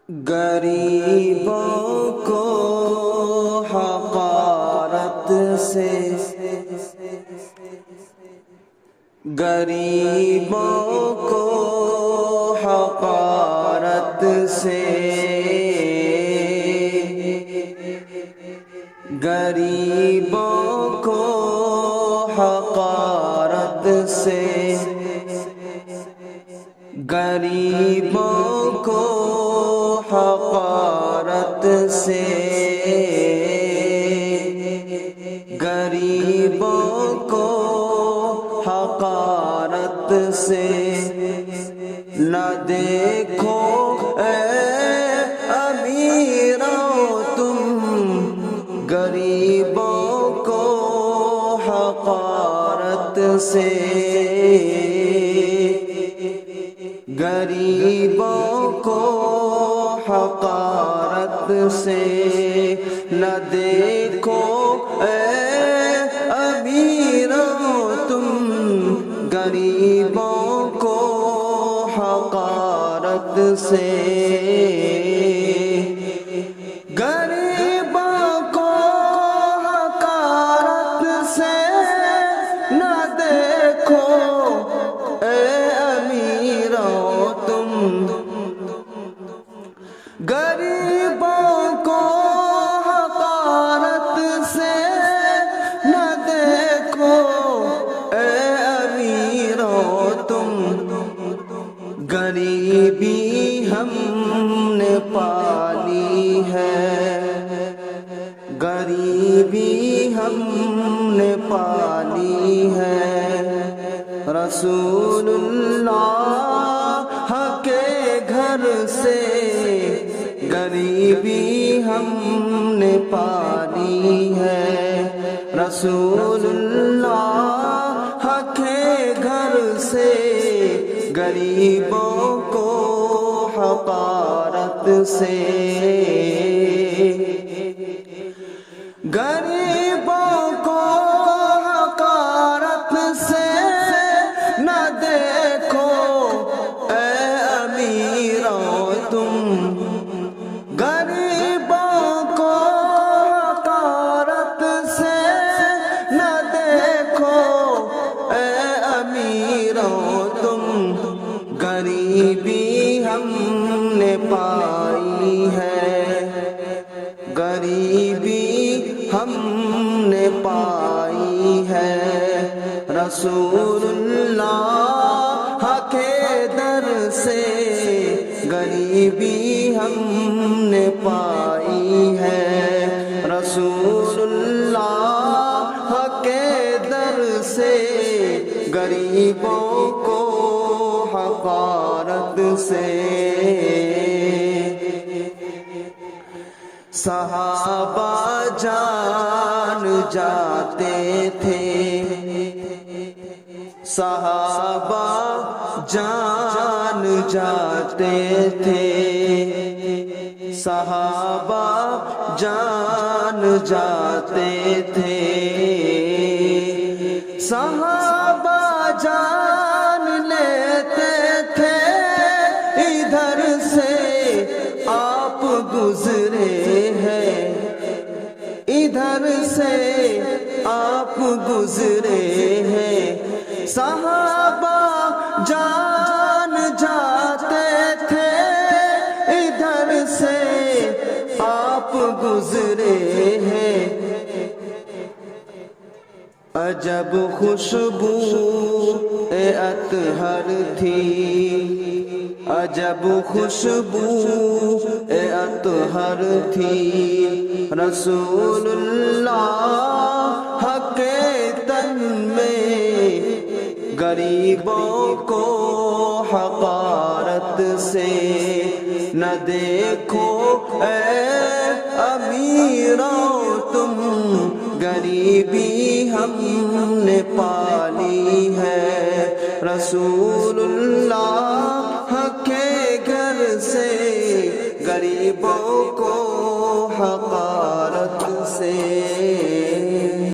غریبوں کو حقارت سے، غریبوں کو حقارت سے، غریبوں کو حقارت سے، غریبوں کو حقارت سے، غریبوں کو حقارت سے نہ دیکھو اے امیروں تم، غریبوں کو حقارت سے، غریبوں کو حقارت سے نہ دیکھو اے امیروں تم، غریبوں کو حقارت سے، غریبوں کو حقارت سے نہ دیکھو اے امیروں تم، غریبوں کو حقارت سے نہ دیکھو اے امیروں تم، غریبی ہم نے پالی ہے، غریبی ہم نے پالی ہے، رسول اللہ کے گھر سے غریبی ہم نے پالی ہے، رسول اللہ کے گھر سے غریبوں کو حقارت سے، غریبوں کو حقارت سے نہ دیکھو اے امیروں تم، غریبوں کو حقارت سے نہ دیکھو اے امیروں تم، غریبی ہم نے پائی ہے، غریبی ہم نے پائی ہے، رسول اللہ کے در سے غریبی ہم نے پائی ہے، رسول اللہ کے در سے غریبوں کو حقارت سے، صحابہ جان جاتے تھے، صحابہ جان جاتے تھے، صحابہ جان جاتے تھے، صحابہ جان لیتے تھے، ادھر سے آپ گزرے ہیں، ادھر سے آپ گزرے ہیں، صحابہ جان جاتے تھے، ادھر سے آپ گزرے ہیں، عجب خوشبو اطہر تھی، عجب خوشبو اطہر تھی، رسول اللہ کے تن میں غریبوں کو حقارت سے نہ دیکھو اے امیروں تم، غریبی ہم نے پالی ہے، رسول